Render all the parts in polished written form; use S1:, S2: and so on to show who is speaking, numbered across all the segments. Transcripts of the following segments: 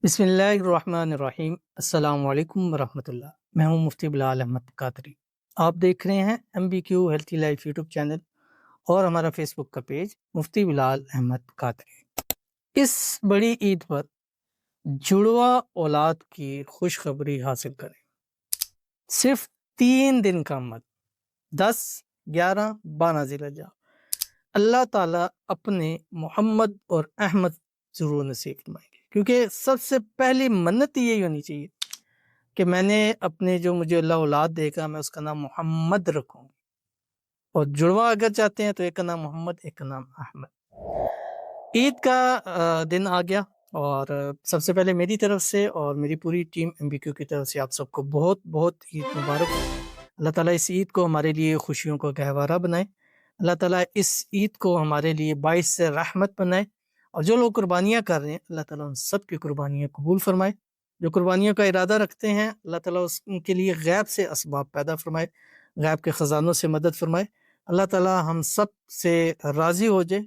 S1: بسم اللہ الرحمن الرحیم۔ السلام علیکم ورحمۃ اللہ۔ میں ہوں مفتی بلال احمد قادری۔ آپ دیکھ رہے ہیں MBQ healthy life YouTube channel اور ہمارا فیس بک کا پیج مفتی بلال احمد قادری۔ اس بڑی عید پر جڑواں اولاد کی خوشخبری حاصل کریں۔ صرف 3 دن کا عمل، 10، 11، 12 ذی الحجہ، اللہ تعالیٰ اپنے محمد اور احمد ضرور نصیب فرمائیں گے، کیونکہ سب سے پہلی منت یہی ہونی چاہیے کہ میں نے اپنے جو مجھے اللہ اولاد دے گا میں اس کا نام محمد رکھوں گی، اور جڑواں اگر چاہتے ہیں تو ایک کا نام محمد، ایک کا نام احمد۔ عید کا دن آ گیا، اور سب سے پہلے میری طرف سے اور میری پوری ٹیم MBQ کی طرف سے آپ سب کو بہت بہت عید مبارک۔ اللہ تعالیٰ اس عید کو ہمارے لیے خوشیوں کا گہوارہ بنائے، اللہ تعالیٰ اس عید کو ہمارے لیے باعث سے رحمت بنائے، اور جو لوگ قربانیاں کر رہے ہیں اللہ تعالیٰ ان سب کی قربانیاں قبول فرمائے۔ جو قربانیوں کا ارادہ رکھتے ہیں اللہ تعالیٰ ان کے لیے غیب سے اسباب پیدا فرمائے، غیب کے خزانوں سے مدد فرمائے۔ اللہ تعالیٰ ہم سب سے راضی ہو جائے،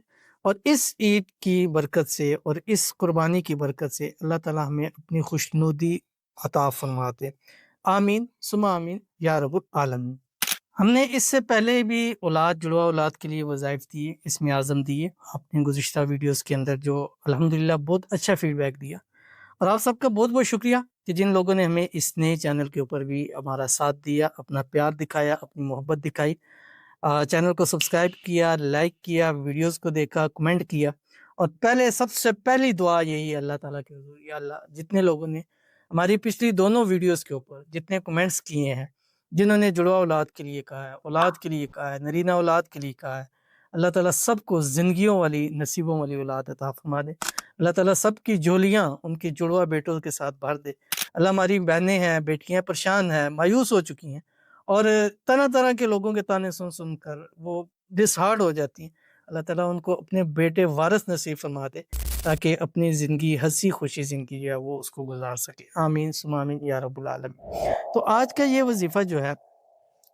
S1: اور اس عید کی برکت سے اور اس قربانی کی برکت سے اللہ تعالیٰ ہمیں اپنی خوشنودی عطا فرما دے۔ آمین ثم آمین یا رب العالمین۔ ہم نے اس سے پہلے بھی جڑواں اولاد کے لیے وظائف دیے، اسم اعظم دیے، اپنے گزشتہ ویڈیوز کے اندر، جو الحمدللہ بہت اچھا فیڈ بیک دیا، اور آپ سب کا بہت بہت شکریہ کہ جن لوگوں نے ہمیں اس نئے چینل کے اوپر بھی ہمارا ساتھ دیا، اپنا پیار دکھایا، اپنی محبت دکھائی، چینل کو سبسکرائب کیا، لائک کیا، ویڈیوز کو دیکھا، کمنٹ کیا، اور سب سے پہلی دعا یہی ہے اللہ تعالیٰ کے حضور، یا اللہ جتنے لوگوں نے ہماری پچھلی دونوں ویڈیوز کے اوپر جتنے کمنٹس کیے ہیں، جنہوں نے جڑواں اولاد کے لیے کہا ہے، اولاد کے لیے کہا ہے، نرینہ اولاد کے لیے کہا ہے، اللہ تعالیٰ سب کو زندگیوں والی، نصیبوں والی اولاد عطا فرما دے۔ اللہ تعالیٰ سب کی جھولیاں ان کے جڑواں بیٹوں کے ساتھ بھر دے۔ اللہ ہماری بہنیں ہیں، بیٹیاں پریشان ہیں، مایوس ہو چکی ہیں، اور طرح طرح کے لوگوں کے تانے سن سن کر وہ ڈس ہارڈ ہو جاتی ہیں، اللہ تعالیٰ ان کو اپنے بیٹے وارث نصیب فرما دے، تاکہ اپنی زندگی ہنسی خوشی زندگی ہے وہ اس کو گزار سکے۔ آمین ثم آمین یا رب العالمین۔ تو آج کا یہ وظیفہ جو ہے،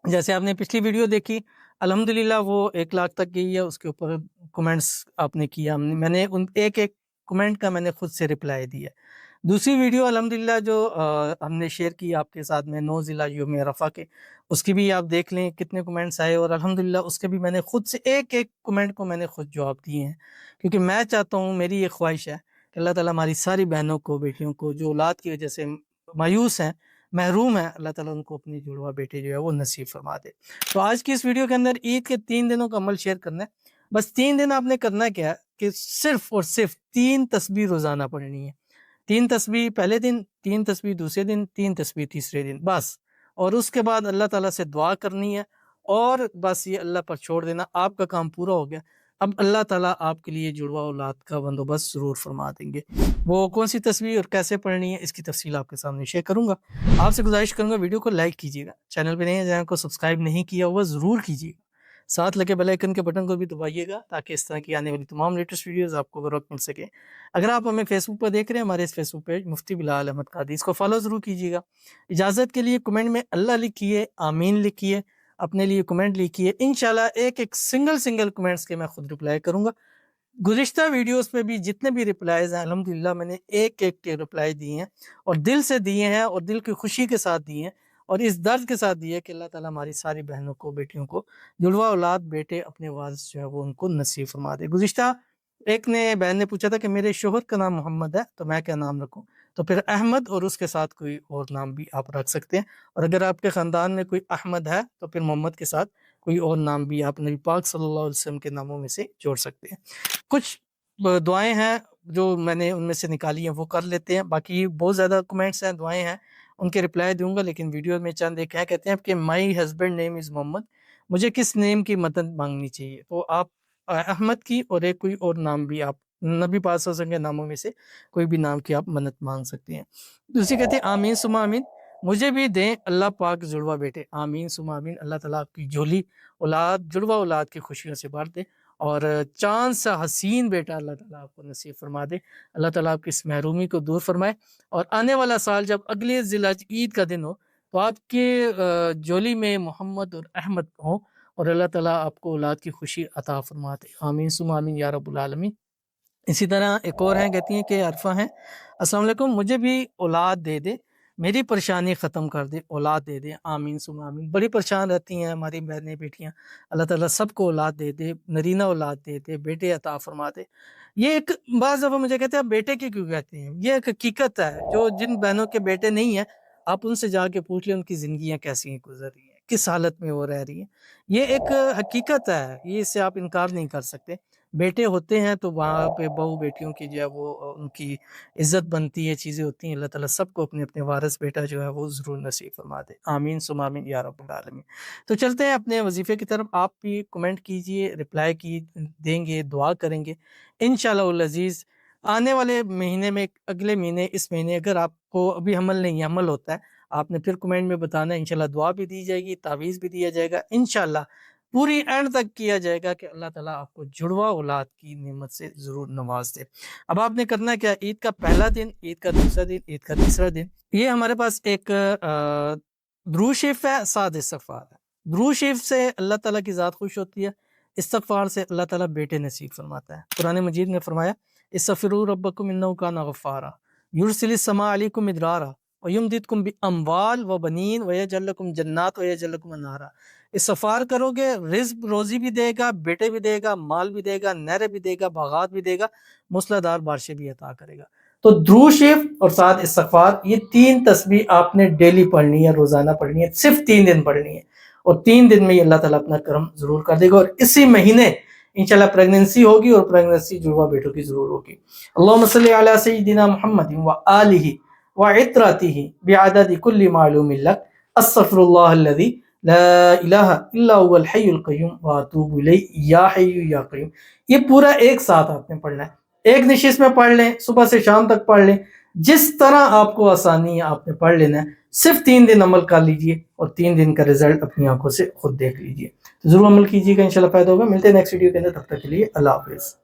S1: جیسے آپ نے پچھلی ویڈیو دیکھی، الحمدللہ وہ 1 لاکھ تک گئی ہے، اس کے اوپر کمنٹس آپ نے کیا، میں نے ان ایک ایک کمنٹ کا میں نے خود سے رپلائی دیا۔ دوسری ویڈیو الحمدللہ جو ہم نے شیئر کی آپ کے ساتھ میں 9 ضلع یوم عرفہ کے، اس کی بھی آپ دیکھ لیں کتنے کمنٹس آئے، اور الحمدللہ اس کے بھی میں نے خود سے ایک ایک کمنٹ کو میں نے خود جواب دیے ہیں، کیونکہ میں چاہتا ہوں، میری یہ خواہش ہے کہ اللہ تعالیٰ ہماری ساری بہنوں کو، بیٹیوں کو جو اولاد کی وجہ سے مایوس ہیں، محروم ہیں، اللہ تعالیٰ ان کو اپنی جڑواں بیٹے جو ہے وہ نصیب فرما دے۔ تو آج کی اس ویڈیو کے اندر عید کے 3 دنوں کا عمل شیئر کرنا ہے۔ بس 3 دن آپ نے کرنا کیا ہے کہ صرف اور صرف 3 تسبیح روزانہ پڑھنی ہے۔ 3 تسبیح پہلے دن، 3 تسبیح دوسرے دن، 3 تسبیح تیسرے دن، بس۔ اور اس کے بعد اللہ تعالیٰ سے دعا کرنی ہے، اور بس یہ اللہ پر چھوڑ دینا، آپ کا کام پورا ہو گیا۔ اب اللہ تعالیٰ آپ کے لیے جڑواں اولاد کا بندوبست ضرور فرما دیں گے۔ وہ کون سی تسبیح اور کیسے پڑھنی ہے اس کی تفصیل آپ کے سامنے شیئر کروں گا۔ آپ سے گزارش کروں گا ویڈیو کو لائک کیجیے گا، چینل پہ نہیں ہے، چینل کو سبسکرائب نہیں کیا ہوا ضرور کیجیے گا، ساتھ لگے بیل آئیکن کے بٹن کو بھی دبائیے گا، تاکہ اس طرح کی آنے والی تمام لیٹسٹ ویڈیوز آپ کو بر وقت مل سکے۔ اگر آپ ہمیں فیس بک پر دیکھ رہے ہیں، ہمارے اس فیس بک پیج مفتی بلال احمد قادری، اس کو فالو ضرور کیجیے گا۔ اجازت کے لیے کمنٹ میں اللہ لکھیے، آمین لکھیے، اپنے لیے کمنٹ لکھیے، انشاءاللہ ایک ایک سنگل کمنٹس کے میں خود رپلائی کروں گا۔ گزشتہ ویڈیوز پہ بھی جتنے بھی رپلائیز ہیں الحمدللہ میں نے ایک ایک کے رپلائی دیے ہیں، اور دل سے دیے ہیں، اور دل کی خوشی کے ساتھ دیے ہیں، اور اس درد کے ساتھ دیے کہ اللہ تعالیٰ ہماری ساری بہنوں کو، بیٹیوں کو جڑواں اولاد بیٹے اپنے وارث جو ہے وہ ان کو نصیب فرما دے۔ گزشتہ ایک بہن نے پوچھا تھا کہ میرے شوہر کا نام محمد ہے تو میں کیا نام رکھوں، تو پھر احمد اور اس کے ساتھ کوئی اور نام بھی آپ رکھ سکتے ہیں، اور اگر آپ کے خاندان میں کوئی احمد ہے تو پھر محمد کے ساتھ کوئی اور نام بھی آپ نبی پاک صلی اللہ علیہ وسلم کے ناموں میں سے جوڑ سکتے ہیں۔ کچھ دعائیں ہیں جو میں نے ان میں سے نکالی ہیں وہ کر لیتے ہیں، باقی بہت زیادہ کمنٹس ہیں، دعائیں ہیں، ان کے رپلائی دوں گا، لیکن ویڈیو میں چند ایک ہیں۔ کہتے ہیں کہ مائی ہسبینڈ نیم از محمد، مجھے کس نیم کی مدد مانگنی چاہیے، تو آپ احمد کی اور ایک کوئی اور نام بھی آپ نبی پاک صلی اللہ علیہ وسلم کے ناموں میں سے کوئی بھی نام کی آپ منت مانگ سکتے ہیں۔ دوسری کہتے ہیں آمین ثم آمین، مجھے بھی دیں اللہ پاک جڑواں بیٹے، آمین ثم آمین، اللہ تعالیٰ آپ کی جھولی اولاد، جڑواں اولاد کی خوشیوں سے بھر دے، اور چاند سا حسین بیٹا اللہ تعالیٰ آپ کو نصیب فرما دے، اللہ تعالیٰ آپ کی اس محرومی کو دور فرمائے، اور آنے والا سال جب اگلے ذی الحجہ عید کا دن ہو تو آپ کے جولی میں محمد اور احمد ہوں، اور اللہ تعالیٰ آپ کو اولاد کی خوشی عطا فرما دے۔ آمین ثم آمین یا رب العالمین۔ اسی طرح ایک اور ہیں، کہتی ہیں کہ عرفہ ہیں، السلام علیکم، مجھے بھی اولاد دے دے، میری پریشانی ختم کر دے، اولاد دے دے، آمین ثم آمین۔ بڑی پریشان رہتی ہیں ہماری بہنیں بیٹیاں، اللہ تعالیٰ سب کو اولاد دے دے، نرینہ اولاد دے دے، بیٹے عطا فرما دے۔ یہ ایک بعض دفعہ مجھے کہتے ہیں آپ بیٹے کی کیوں کہتے ہیں، یہ ایک حقیقت ہے، جو جن بہنوں کے بیٹے نہیں ہیں آپ ان سے جا کے پوچھ لیں ان کی زندگیاں کیسی ہیں گزر رہی ہیں، کس حالت میں وہ رہ رہی ہیں۔ یہ ایک حقیقت ہے، یہ اس سے آپ انکار نہیں کر سکتے۔ بیٹے ہوتے ہیں تو وہاں پہ بہو بیٹیوں کی جو ہے وہ ان کی عزت بنتی ہے، چیزیں ہوتی ہیں۔ اللہ تعالیٰ سب کو اپنے اپنے وارث بیٹا جو ہے وہ ضرور نصیب فرما دے، آمین ثم آمین یا رب العالمین۔ تو چلتے ہیں اپنے وظیفے کی طرف، آپ بھی کمنٹ کیجئے، رپلائی کی دیں گے، دعا کریں گے انشاءاللہ العزیز۔ آنے والے مہینے میں، اگلے مہینے، اس مہینے اگر آپ کو ابھی عمل نہیں ہے، عمل ہوتا ہے، آپ نے پھر کمنٹ میں بتانا ہے، انشاءاللہ دعا بھی دی جائے گی، تعویذ بھی دیا جائے گا، انشاءاللہ پوری اینڈ تک کیا جائے گا کہ اللہ تعالیٰ آپ کو جڑوا اولاد کی نعمت سے ضرور نواز دے۔ اب آپ نے کرنا کیا، عید کا پہلا دن، عید کا دوسرا دن، عید کا تیسرا دن، یہ ہمارے پاس ایک درود شریف ہے، ساتھ استغفار ہے۔ درود شریف سے اللہ تعالیٰ کی ذات خوش ہوتی ہے، استغفار سے اللہ تعالیٰ بیٹے نصیب فرماتا ہے۔ قرآن مجید میں فرمایا استغفروا ربکم انہ کان غفارا یرسل السماء علیکم مدرارا ویمددکم باموال وبنین ویجعل لکم جنات ویجعل لکم انہارا۔ استغفار کرو گے، رزق روزی بھی دے گا، بیٹے بھی دے گا، مال بھی دے گا، نہریں بھی دے گا، باغات بھی دے گا، موسلادھار بارشیں بھی عطا کرے گا۔ تو درود شریف اور ساتھ استغفار، یہ 3 تسبیح آپ نے ڈیلی پڑھنی ہے، روزانہ پڑھنی ہے، صرف 3 دن پڑھنی ہے، اور 3 دن میں یہ اللہ تعالیٰ اپنا کرم ضرور کر دے گا۔ اور اسی مہینے انشاءاللہ پریگننسی ہوگی، اور پریگننسی جڑواں بیٹوں کی ضرور ہوگی۔ اللہم صلی علی سیدنا محمد وآلہ وعطرتہ بعدد کل معلوم لک، استغفر اللہ الذی لا الہ الا هو الحی القیوم واتوب الیہ یا حی یا قیوم۔ یہ پورا ایک ساتھ آپ نے پڑھنا ہے، ایک نشست میں پڑھ لیں، صبح سے شام تک پڑھ لیں، جس طرح آپ کو آسانی ہے آپ نے پڑھ لینا ہے۔ صرف 3 دن عمل کر لیجئے، اور 3 دن کا رزلٹ اپنی آنکھوں سے خود دیکھ لیجئے۔ ضرور عمل کیجیے گا، انشاءاللہ فائدہ ہوگا۔ ملتے ہیں نیکسٹ ویڈیو کے اندر، تب تک کے لیے اللہ حافظ۔